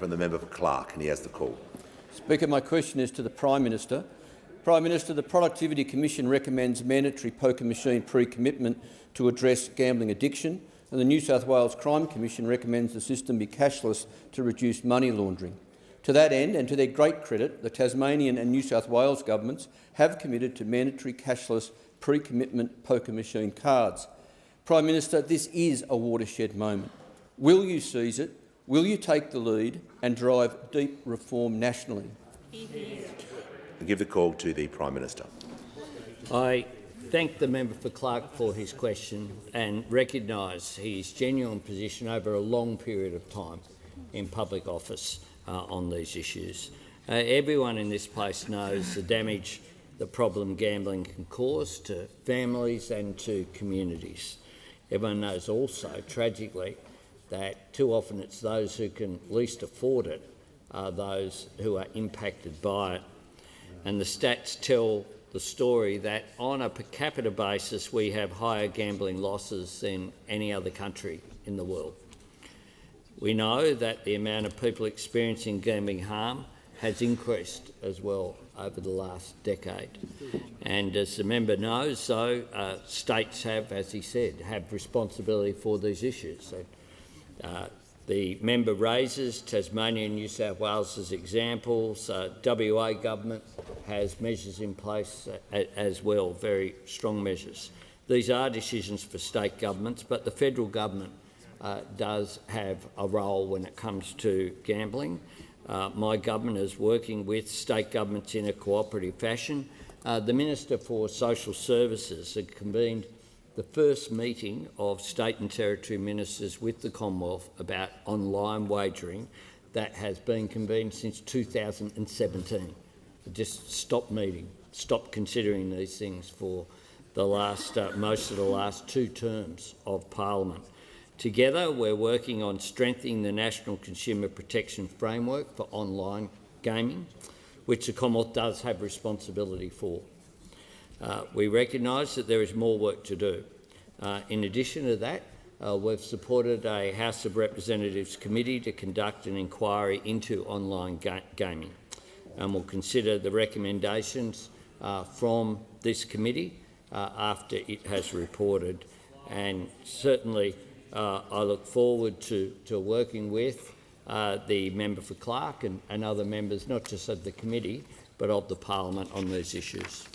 from the member for Clark, and he has the call. Speaker, my question is to the Prime Minister. Prime Minister, the Productivity Commission recommends mandatory poker machine pre-commitment to address gambling addiction, and the New South Wales Crime Commission recommends the system be cashless to reduce money laundering. To that end, and to their great credit, the Tasmanian and New South Wales governments have committed to mandatory cashless pre-commitment poker machine cards. Prime Minister, this is a watershed moment. Will you seize it? Will you take the lead and drive deep reform nationally? I give the call to the Prime Minister. I thank the member for Clark for his question and recognise his genuine position over a long period of time in public office on these issues. Everyone in this place knows the damage the problem gambling can cause to families and to communities. Everyone knows also, tragically, that too often it's those who can least afford it are those who are impacted by it. And the stats tell the story that on a per capita basis we have higher gambling losses than any other country in the world. We know that the amount of people experiencing gambling harm has increased as well over the last decade. And as the member knows, though, states have, as he said, have responsibility for these issues. The member raises Tasmania and New South Wales as examples. WA government has measures in place as well, very strong measures. These are decisions for state governments, but the federal government does have a role when it comes to gambling. My government is working with state governments in a cooperative fashion. The Minister for Social Services had convened the first meeting of state and territory ministers with the Commonwealth about online wagering that has been convened since 2017. Just stopped meeting, stopped considering these things for the last, most of the last 2 terms of Parliament. Together, we're working on strengthening the National Consumer Protection Framework for online gaming, which the Commonwealth does have responsibility for. We recognise that there is more work to do. In addition to that, we've supported a House of Representatives committee to conduct an inquiry into online gaming, and we'll consider the recommendations from this committee after it has reported. And certainly I look forward to working with the member for Clark and other members, not just of the committee, but of the Parliament on these issues.